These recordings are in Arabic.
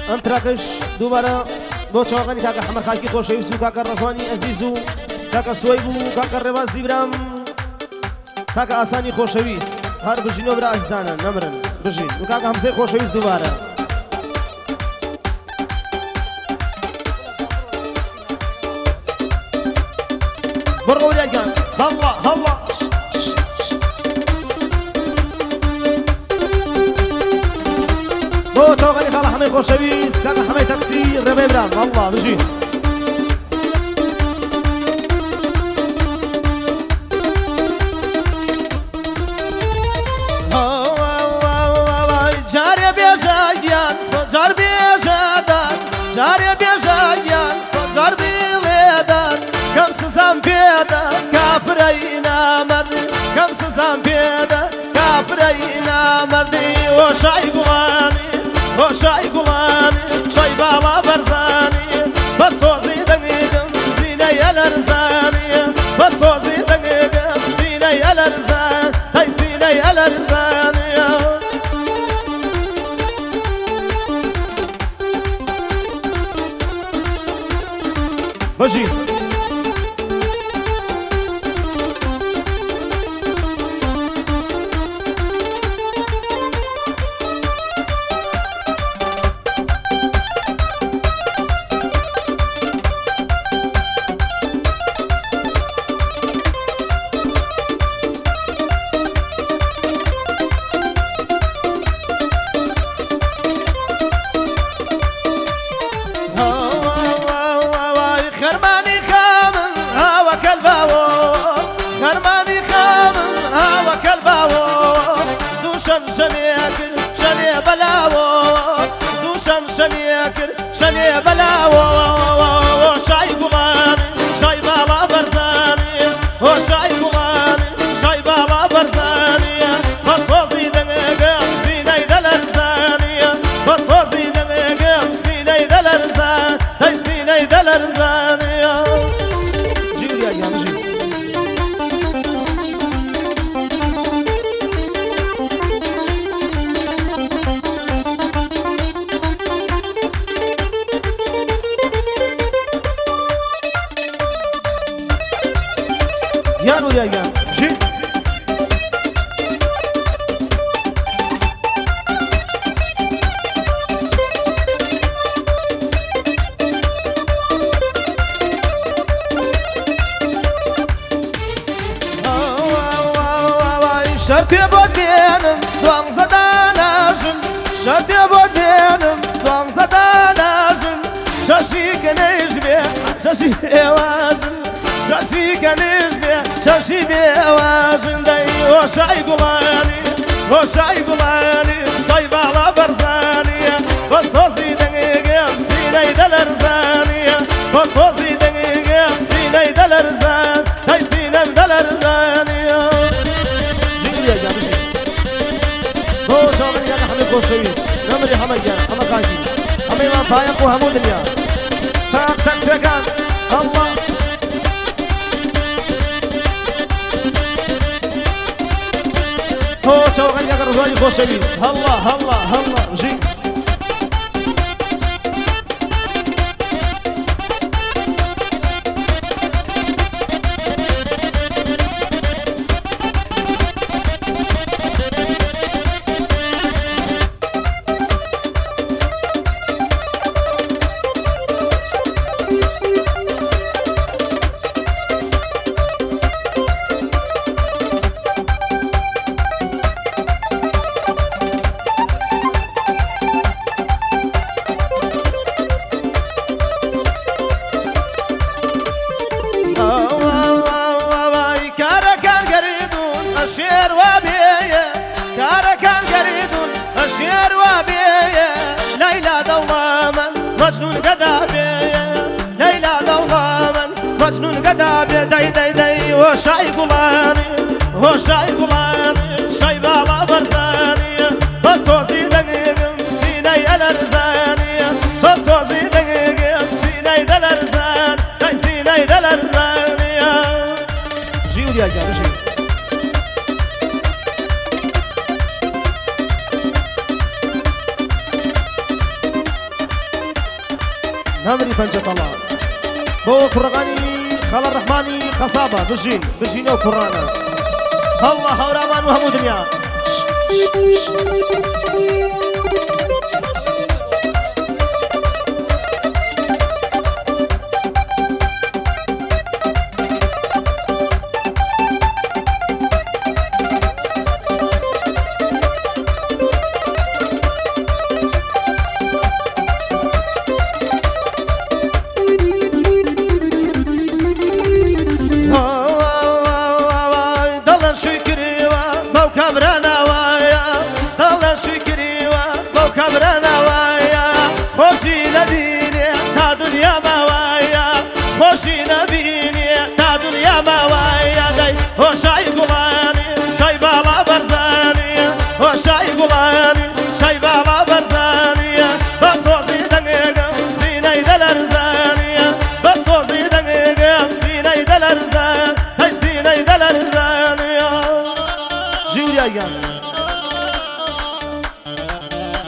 ئەم تراکەش دووبارە بۆ چاوەکانی کاکە حەمەد خاکی خۆشەویست و کاکە ڕەزوانی ئەزیز و کاکە سوەیب و کاکە ڕێبازی برام کاکە ئاسانی خۆشەویست هەر بژینەوە برا ئازیزانە نەمرن بژین و کاکە هەمزەی خۆشەویست دووبارە بڕۆریەکان هەڵا هەڵا بۆ چاوەکانی خاڵە هەمەی خۆشەویست کاکە هەمەی تەکسی ڕێبەی برام هەڵا بژین جارێ بێژەگیان سەجار بێژەدان جارێ بێژەگیان سەجار بڵێدان کەم سزام پێدە کافرەی نامەردی کەم سزام پێدە کافرەی نامەردی وەشای گوڵانی وەشای گوڵانی شەی باڵا بەرزانی بە سۆزی دەنگیدم زینەیە لەرزانی بە سۆزی دەنگیدم زینەیە لەرزان هەی زینەیە لەرزانی بەژی شنێ بەلاوە شای گوڵانی شای باڵا بەرزانی شای گوڵانی شای باڵا بەرزانی بە سۆزی دەمێگەم زینەی دەلەرزانیە بە سۆزی دەمێگەم زینەی دەلەرزان هەی زینەی دەلەرزانیە جیوریا یانژی یانو دیگم جی شرطی بودیم دوام زدانشون شرطی بودیم دوام زدانشون شاشی کنیش بی شاشی ایواشون شاشی کنیش بی شاشی بیواشون دی وشای گلانی وشای گلانی شای بالا برزانی بسوزی دنگیم سینه دلرزانی بسوزی دنگیم سینه دلرزان دی سینه دلرزانی شاغل يا حمد كوشيس نمري حمد يا حمد قايدي حمد ما فايق وهمود يا ساق تكسكان الله هو شاغل يا رزاي كوشيس الله الله الله جي الشير وابيه كاركان قريدون الشير وابيه ليلى دوما مجنون قدابيه ليلى دوما مجنون قدابيه داي داي داي وشاي قلاني وشاي قلاني شاي بالا برزاني بسوزي دقيقم سيني الارزاني بسوزي دقيقم سيني دلرزان داي سيني دلرزاني جيو يا جارشي نمري فنجة الله بو كرغاني خال الرحماني خصابة بجين وكرانا الله هورامان وهمو دنيا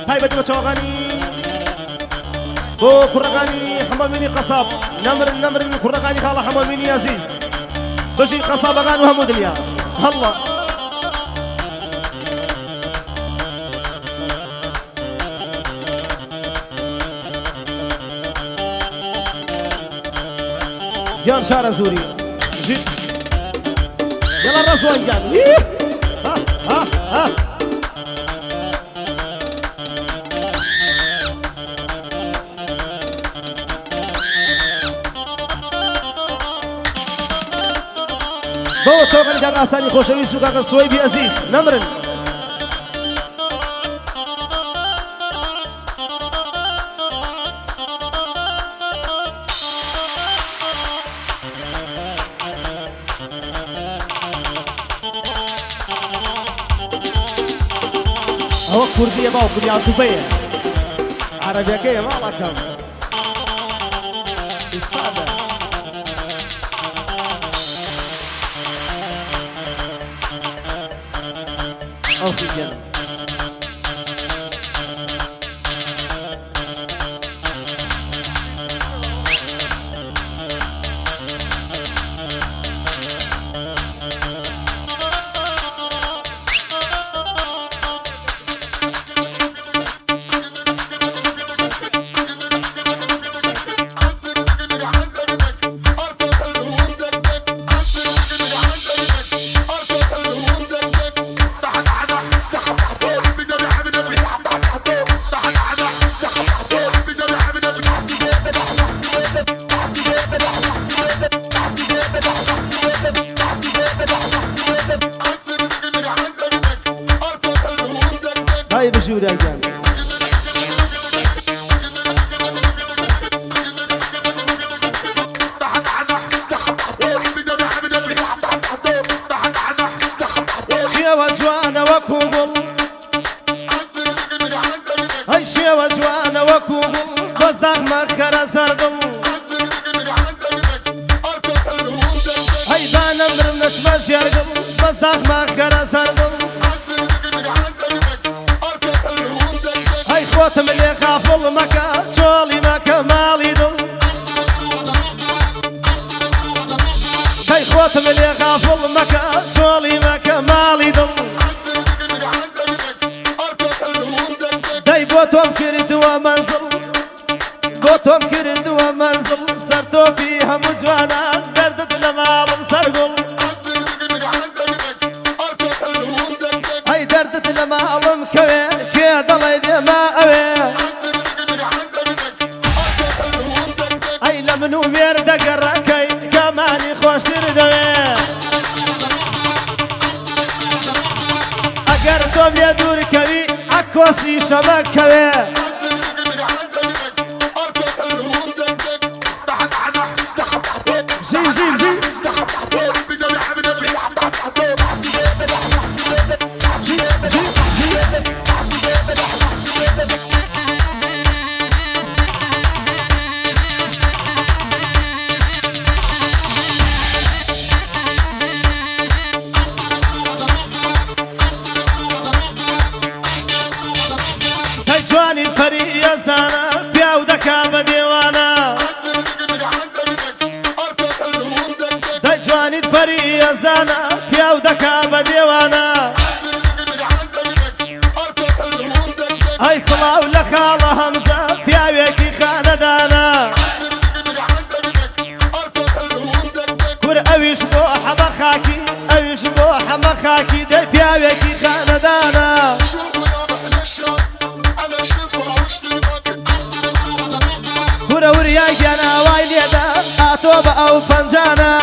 هاي بدي بتشوغاني بو كرغاني حماميني قصاب نمر كرغاني خاله حماميني عزيز بجي قصاب غانو همو دنيا الله جان شارع زوري يلا الرسول جان ها بو شوقني كاكا ساني خوشويسو كاكا سويبي عزيز نمرن هو كردية باو كردية دبي عربية كيه ما لكم استاذة أوكي هاي بشوري أجانب شيوة جوانا وكوبل هاي شيوة جوانا وكوبل بصدق مكرا سردم هاي بانمر نشمش يرقم بصدق مكرا سردم خوتم اللي خافل مكا شولي مكا مالي دم هاي خوتم اللي خافل مكا شولي مكا مالي دم داي بوتهم كرد ومنزل بوتهم كرد ومنزل سرتو فيها مجوانا دردت لمالم سرقل هاي دردت لمالم كوي كي ضلي ما أوي أي لمنو ميرد قركي كماني خوش تردوي أقرتو بيدور كوي عكوسي شبك كوي جي جواني فري يزدانا بياو دكا بديوانا بەری ئەزدانە پیاو دەکا بە دێوانە ئەی سڵاو لە کاڵە هەمزە پیاوێکی خانەدانە کور ئەویش بۆ حەمە خاکی ئەویش بۆ حەمە خاکی دەی پیاوێکی خانەدانە کورە وریای گیاناوای لێدا ئاتۆ بە ئەو پەنجانە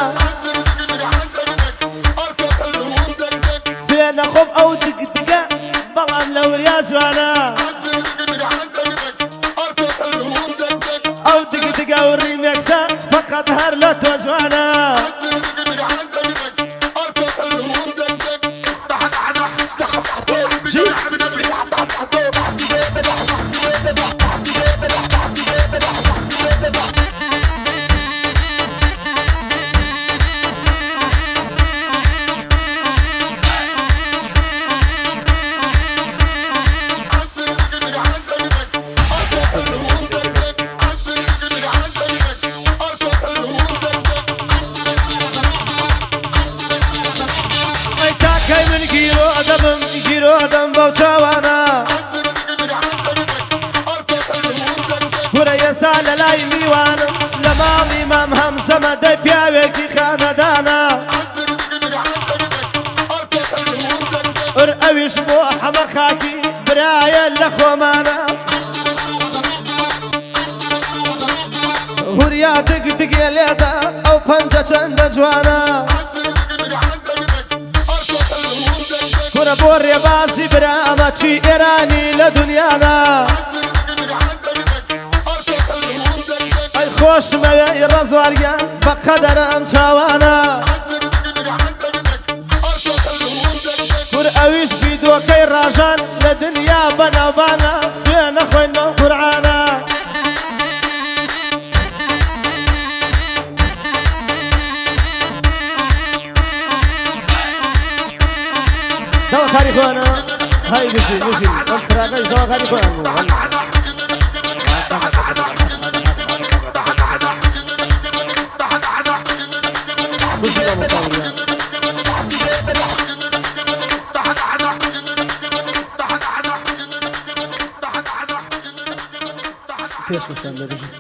سوێنە خۆم ئەو دگدگە بەڵام لە وریا جوانە ئەو دگدگە و ڕیمێکسە فەقەت هەر لە تۆ جوانە گیرۆ دەم بەو چاوانە کورە ئێستا لە لای میوانم لە ماڵی مام هەمزەمە دەی پیاوێکی خانەدانە ئەر ئەویش بۆ حەمە خاکی برایە لە خۆمانە هوریا دگدگێ لێدا ئەو پەنجە چەندە جوانە کورە بۆ ڕێبازی برامە چی ئێرانی لە دونیانا ئەی خۆشمەوێی ڕەزوارگیان بە قەدەرە ئەم چاوانە کور ئەویش بیدۆکەی ڕاژان لە دنیا بەناوبانە سوێنە خۆین بەو قورعانە دواکاری خۆیانە هەی بژین بژین ئەم فراقەی دواکاری خۆیان بوو بژین ئەم مەساوریان پێشکەشتان لە بژین